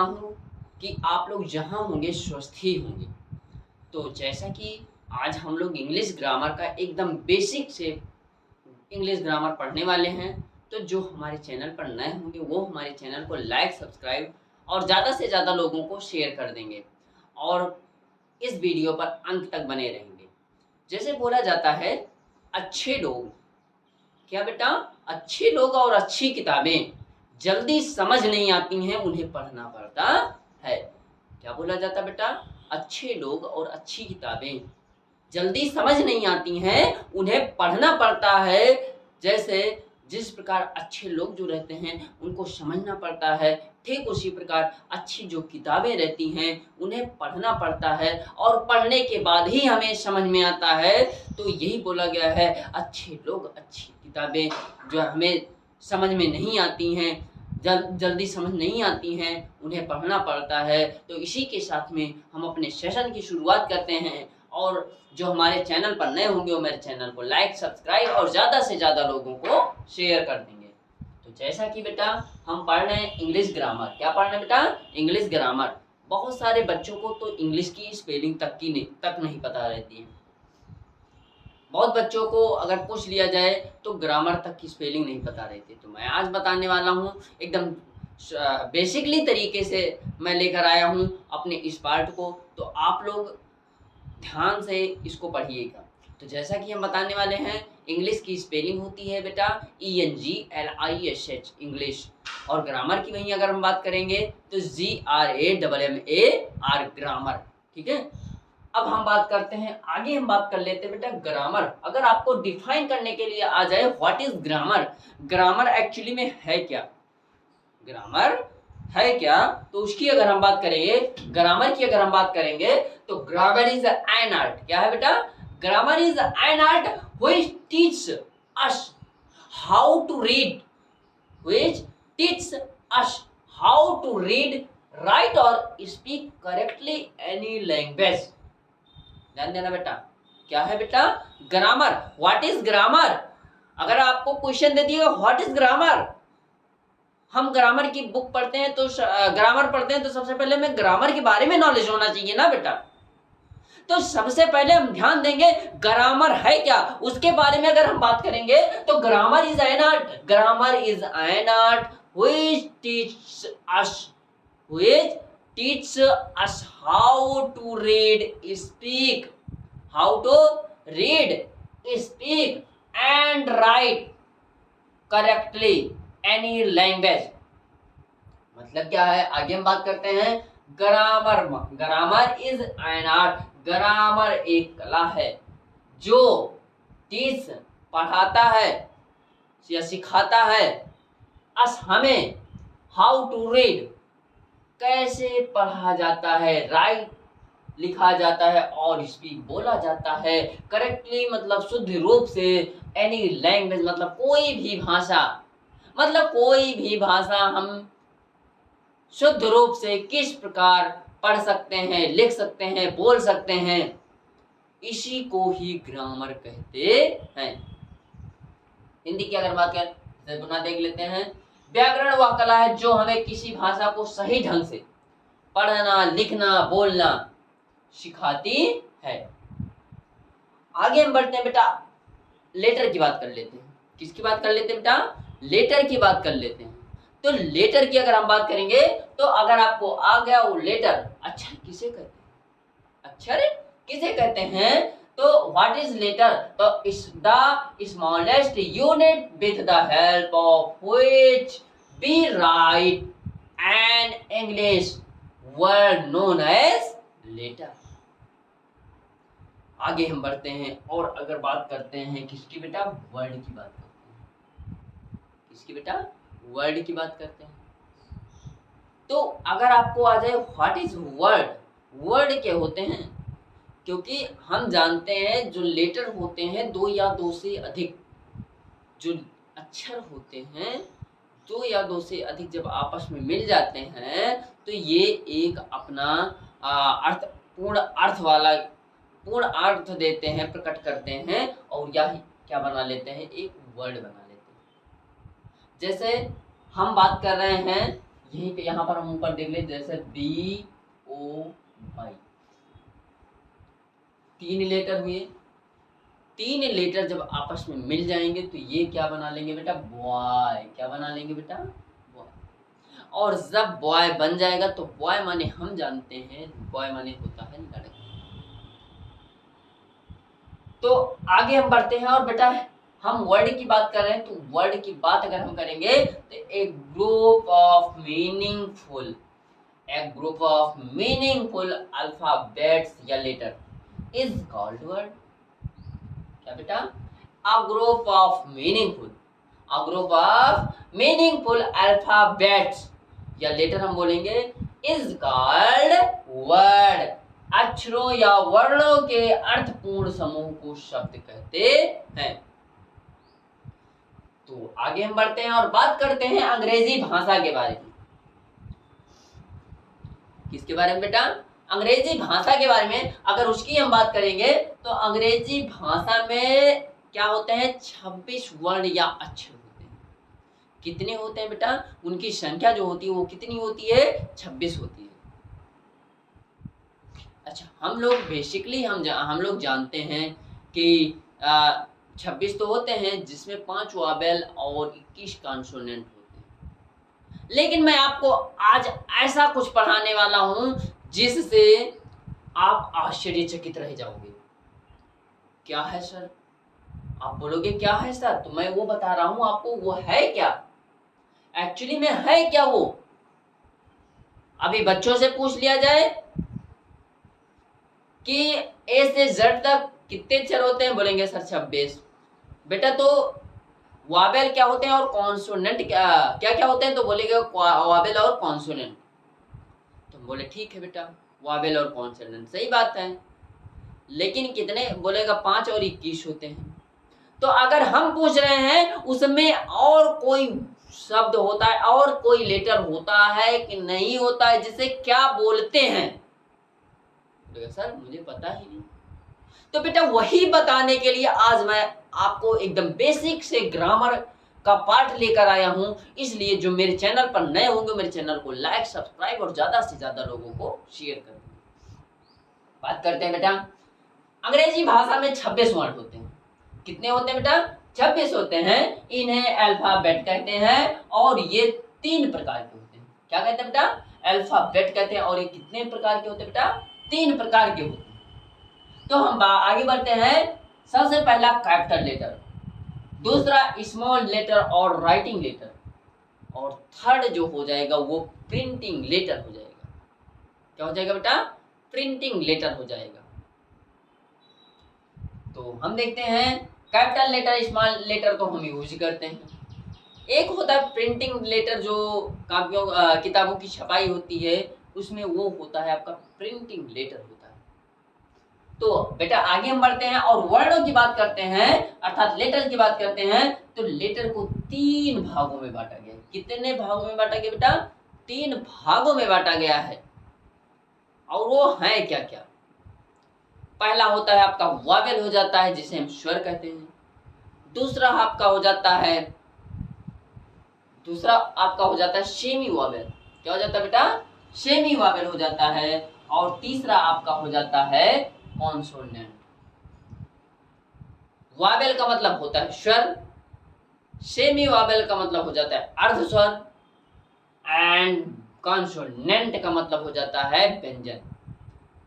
हूँ कि आप लोग जहाँ होंगे स्वस्थ ही होंगे। तो जैसा कि आज हम लोग इंग्लिश ग्रामर का एकदम बेसिक से इंग्लिश ग्रामर पढ़ने वाले हैं, तो जो हमारे चैनल पर नए होंगे वो हमारे चैनल को लाइक, सब्सक्राइब और ज़्यादा से ज़्यादा लोगों को शेयर कर देंगे और इस वीडियो पर अंत तक बने रहेंगे। जैसे बोला जाता है, अच्छे लोग, क्या बेटा? अच्छे लोग और अच्छी किताबें जल्दी समझ नहीं आती हैं, उन्हें पढ़ना पड़ता है। क्या बोला जाता बेटा? अच्छे लोग और अच्छी किताबें जल्दी समझ नहीं आती हैं, उन्हें पढ़ना पड़ता है। जैसे जिस प्रकार अच्छे लोग जो रहते हैं उनको समझना पड़ता है, ठीक उसी प्रकार अच्छी जो किताबें रहती हैं उन्हें पढ़ना पड़ता है और पढ़ने के बाद ही हमें समझ में आता है। तो यही बोला गया है, अच्छे लोग, अच्छी किताबें जो हमें समझ में नहीं आती हैं, जल्दी समझ नहीं आती हैं, उन्हें पढ़ना पड़ता है। तो इसी के साथ में हम अपने सेशन की शुरुआत करते हैं और जो हमारे चैनल पर नए होंगे वो मेरे चैनल को लाइक, सब्सक्राइब और ज़्यादा से ज़्यादा लोगों को शेयर कर देंगे। तो जैसा कि बेटा हम पढ़ रहे हैं इंग्लिश ग्रामर। क्या पढ़ रहे हैं बेटा? English grammar. बहुत सारे बच्चों को तो इंग्लिश की स्पेलिंग तक नहीं पता रहती है। बहुत बच्चों को अगर पूछ लिया जाए तो ग्रामर तक की स्पेलिंग नहीं पता रहती। तो मैं आज बताने वाला हूँ एकदम बेसिकली तरीके से मैं लेकर आया हूँ अपने इस पार्ट को। तो आप लोग ध्यान से इसको पढ़िएगा। तो जैसा कि हम बताने वाले हैं, इंग्लिश की स्पेलिंग होती है बेटा ENGLISH इंग्लिश, और ग्रामर की वहीं अगर हम बात करेंगे तो GRAMMAR ग्रामर। ठीक है, अब हम बात करते हैं, आगे हम बात कर लेते हैं बेटा ग्रामर। अगर आपको डिफाइन करने के लिए आ जाए what is grammar, grammar actually में है क्या, ग्रामर है क्या, तो उसकी अगर हम बात करेंगे, ग्रामर की अगर हम बात करेंगे तो ग्रामर इज एन आर्ट। क्या है बेटा? Grammar is an art which teach us how to read, which teaches us how to read, write or speak correctly any language। ध्यान देना बेटा, क्या है बेटा? ग्रामर। What is grammar? अगर आपको क्वेश्चन दे दिएगा व्हाट इज ग्रामर, हम ग्रामर की बुक पढ़ते हैं तो ग्रामर पढ़ते हैं तो सबसे पहले हमें ग्रामर के बारे में नॉलेज होना चाहिए ना बेटा। तो सबसे पहले हम ध्यान देंगे ग्रामर है क्या, उसके बारे में अगर हम बात करेंगे तो grammar is an art, grammar is an art which teach us how to read, speak, how to read, speak and write correctly any language. मतलब क्या है, आगे हम बात करते हैं grammar. Grammar is an art, grammar एक कला है जो टीच पढ़ाता है या सिखाता है अस हमें, हाउ टू रीड कैसे पढ़ा जाता है, राइट लिखा जाता है और स्पीक बोला जाता है, करेक्टली मतलब शुद्ध रूप से, एनी लैंग्वेज मतलब कोई भी भाषा, मतलब कोई भी भाषा हम शुद्ध रूप से किस प्रकार पढ़ सकते हैं, लिख सकते हैं, बोल सकते हैं, इसी को ही ग्रामर कहते हैं। हिंदी की अगर बात करें तो देख लेते हैं, व्याकरण वह कला है जो हमें किसी भाषा को सही ढंग से पढ़ना, लिखना, बोलना सिखाती है। आगे हम बढ़ते हैं बेटा, लेटर की बात कर लेते हैं। किसकी बात कर लेते हैं बेटा? लेटर की बात कर लेते हैं। तो लेटर की अगर हम बात करेंगे तो अगर आपको आ गया वो लेटर, अक्षर किसे कहते हैं, अक्षर किसे कहते हैं, तो व्हाट इज लेटर? तो is the smallest unit with the help of which we write an English word known as letter. आगे हम बढ़ते हैं और अगर बात करते हैं किसकी बेटा? वर्ड की बात करते हैं। किसकी बेटा? वर्ड की बात करते हैं। तो अगर आपको आ जाए व्हाट इज वर्ड, वर्ड क्या होते हैं, क्योंकि हम जानते हैं जो लेटर होते हैं दो या दो से अधिक, जो अक्षर होते हैं दो या दो से अधिक जब आपस में मिल जाते हैं तो ये एक अपना अर्थ, पूर्ण अर्थ देते हैं, प्रकट करते हैं और यही क्या बना लेते हैं, एक वर्ड बना लेते हैं। जैसे हम बात कर रहे हैं यहीं पे यहाँ पर हम ऊपर देख ले, जैसे बी ओ वाई, 3 लेटर हुए। 3 लेटर जब आपस में मिल जाएंगे तो ये क्या बना लेंगे बेटा, बॉय। क्या बना लेंगे बेटा, बॉय। और जब बॉय बन जाएगा तो बॉय माने हम जानते हैं, बॉय माने होता है लड़का। तो आगे हम बढ़ते हैं और बेटा हम वर्ड की बात कर रहे हैं, तो वर्ड की बात अगर हम करेंगे तो एक ग्रुप ऑफ मीनिंगफुल, एक ग्रुप ऑफ मीनिंगफुल अल्फाबेट्स या लेटर इज कॉल्ड वर्ड। क्या बेटा, a group of meaningful, a group of meaningful alphabets या लेटर हम बोलेंगे इज कॉल्ड वर्ड। अक्षरों या वर्णों के अर्थपूर्ण समूह को शब्द कहते हैं। तो आगे हम बढ़ते हैं और बात करते हैं अंग्रेजी भाषा के बारे में। किसके बारे में बेटा, अंग्रेजी भाषा के बारे में। अगर उसकी हम बात करेंगे तो अंग्रेजी भाषा में क्या होते हैं, 26 वर्ण या अक्षर होते हैं। कितने होते हैं बेटा, उनकी संख्या जो होती है वो कितनी होती है, 26 होती है। अच्छा, हम लोग बेसिकली हम लोग जानते हैं कि 26 तो होते हैं, जिसमें 5 वॉवेल और 21 कॉन्सोनेंट होते हैं। लेकिन मैं आपको आज ऐसा कुछ पढ़ाने वाला हूं जिससे आप आश्चर्यचकित रह जाओगे। क्या है सर, आप बोलोगे क्या है सर, तो मैं वो बता रहा हूं आपको, वो है क्या, एक्चुअली में है क्या वो। अभी बच्चों से पूछ लिया जाए कि ए से जेड तक कितने अक्षर होते हैं, बोलेंगे सर 26। बेटा तो वावेल क्या होते हैं और कॉन्सोनेंट क्या क्या होते हैं, तो बोलेंगे वावेल और कॉन्सोनेंट। तो बोले ठीक है बेटा, वावेल और कॉन्सोनेंट, सही बात है। लेकिन कितने, बोलेगा 5 और 21 होते हैं। तो अगर हम पूछ रहे हैं उसमें और कोई शब्द होता है और कोई लेटर होता है कि नहीं होता है, जिसे क्या बोलते हैं, सर मुझे पता ही नहीं। तो बेटा वही बताने के लिए आज मैं आपको एकदम बेसिक से ग्रामर का पार्ट लेकर आया हूं। इसलिए जो मेरे चैनल पर नए होंगे, मेरे चैनल को लाइक, सब्सक्राइब और ज्यादा से ज्यादा लोगों को शेयर कर दें। बात करते हैं बेटा, अंग्रेजी भाषा में 26 वर्ड होते हैं। कितने होते हैं बेटा, 26 होते हैं। इन्हें अल्फाबेट कहते हैं और ये 3 प्रकार के होते हैं। क्या कहते हैं बेटा, अल्फाबेट कहते हैं। और ये कितने प्रकार के होते हैं बेटा, 3 प्रकार के होते हैं। तो हम आगे बढ़ते हैं। सबसे पहला कैपिटल लेटर, दूसरा स्मॉल लेटर और राइटिंग लेटर, और थर्ड जो हो जाएगा वो प्रिंटिंग लेटर हो जाएगा। क्या हो जाएगा बेटा, प्रिंटिंग लेटर हो जाएगा। तो हम देखते हैं कैपिटल लेटर, स्मॉल लेटर तो हम यूज करते हैं। एक होता है प्रिंटिंग लेटर, जो कापियों किताबों की छपाई होती है उसमें, वो होता है आपका प्रिंटिंग लेटर होता है। तो बेटा आगे हम बढ़ते हैं और वर्णों की बात करते हैं, अर्थात लेटर की बात करते हैं। तो लेटर को 3 भागों में बांटा गया है। कितने भागों में बांटा गया बेटा, 3 भागों में बांटा गया है। और वो है क्या क्या, पहला होता है आपका वावेल हो जाता है, जिसे हम स्वर कहते हैं। दूसरा आपका हो जाता है सेमी वावेल। क्या हो जाता है बेटा, सेमी वावेल हो जाता है। और तीसरा आपका हो जाता है कॉन्सोनेंट। वावेल का मतलब होता है स्वर, सेमी वावेल का मतलब हो जाता है अर्ध स्वर, एंड कॉन्सोनेंट का मतलब हो जाता है व्यंजन।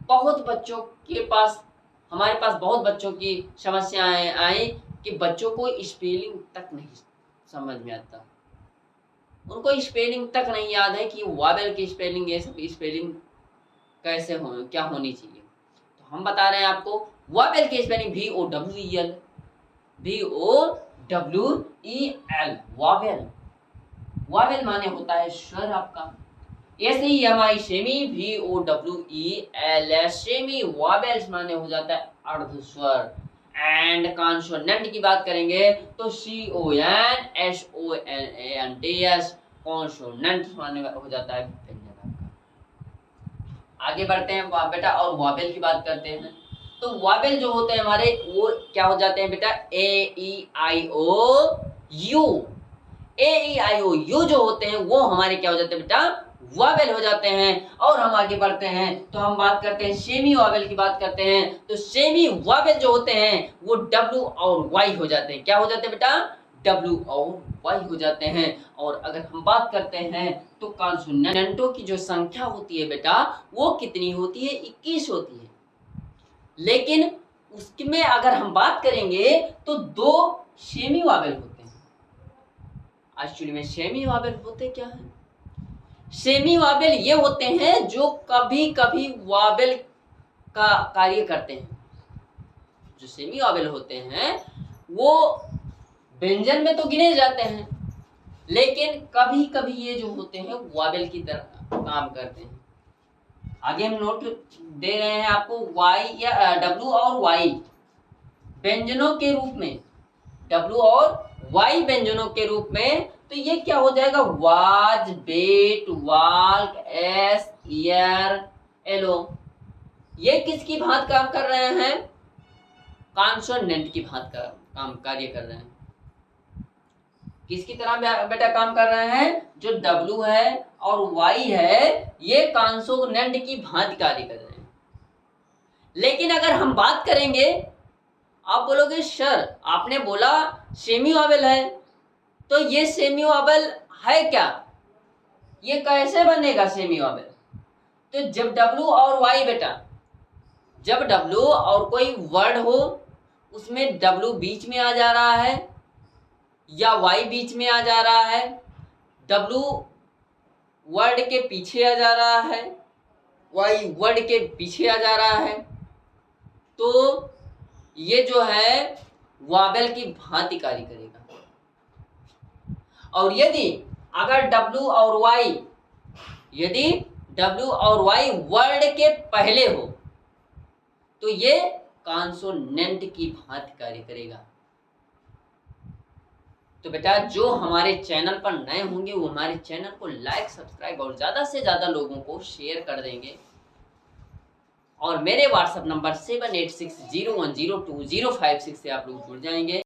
बहुत बच्चों के पास, हमारे पास बहुत बच्चों की समस्याएं आई कि बच्चों को स्पेलिंग तक नहीं समझ में आता, उनको स्पेलिंग तक नहीं याद है कि वावेल की स्पेलिंग, ये सब स्पेलिंग कैसे हो, क्या होनी चाहिए। तो हम बता रहे हैं आपको, वावेल की spelling VOWEL, VOWEL, Wavell. Wavell माने होता है स्वर आपका। ऐसे ही हमारी सेमी, VOWEL, सेमी वावेल्स माने हो जाता है अर्ध स्वर। एंड कॉन्सोनेंट की बात करेंगे तो CONSONANTS, कॉन्सोनेंट माने हो जाता है व्यंजन आपका। आगे बढ़ते हैं बेटा और वावेल की बात करते हैं। तो वावेल जो होते हैं हमारे, वो क्या हो जाते हैं बेटा, A E I O U। A E I O U जो होते हैं वो हमारे क्या हो जाते हैं बेटा, वावेल हो जाते हैं। और हम आगे बढ़ते हैं तो हम बात करते हैं सेमी वावेल की बात करते हैं। तो सेमी वावेल जो होते हैं वो डब्ल्यू और वाई हो जाते हैं। क्या हो जाते हैं बेटा, डब्ल्यू और वाई हो जाते हैं। और अगर हम बात करते हैं तो कॉन्सोनेंटों की जो संख्या होती है बेटा वो कितनी होती है, 21 होती है। लेकिन उसमें अगर हम बात करेंगे तो 2 सेमी वावेल होते हैं। एक्चुअली में सेमी वावेल होते क्या है, सेमी वावेल ये होते हैं जो कभी कभी वावेल का कार्य करते हैं। जो सेमी वावेल होते हैं वो व्यंजन में तो गिने जाते हैं, लेकिन कभी कभी ये जो होते हैं वावेल की तरह काम करते हैं। आगे हम नोट दे रहे हैं आपको, वाई या डब्ल्यू और वाई व्यंजनों के रूप में, डब्ल्यू और वाई व्यंजनों के रूप में। तो ये क्या हो जाएगा, was, bet, walk, as, ear, allow. ये किसकी भांति काम कर रहे हैं, कॉन्सोनेंट की भांति का काम कार्य कर रहे हैं। किसकी तरह बेटा काम कर रहे हैं, जो डब्ल्यू है और वाई है ये कॉन्सोनेंट की भांति कार्य कर रहे हैं। लेकिन अगर हम बात करेंगे, आप बोलोगे सर आपने बोला सेमी वावेल है, तो ये सेमी वावेल है क्या, ये कैसे बनेगा सेमी वावेल। तो जब डब्ल्यू और वाई बेटा, जब डब्ल्यू और कोई वर्ड हो उसमें डब्ल्यू बीच में आ जा रहा है या वाई बीच में आ जा रहा है, डब्ल्यू वर्ड के पीछे आ जा रहा है, वाई वर्ड के पीछे आ जा रहा है, तो ये जो है वावेल की भांति कार्य करेगा। और यदि अगर डब्ल्यू और वाई, यदि डब्ल्यू और वाई वर्ड के पहले हो तो ये कॉन्सोनेंट की भांति कार्य करेगा। तो बेटा जो हमारे चैनल पर नए होंगे वो हमारे चैनल को लाइक, सब्सक्राइब और ज़्यादा से ज़्यादा लोगों को शेयर कर देंगे। और मेरे व्हाट्सएप नंबर 7860102056 से आप लोग जुड़ जाएंगे।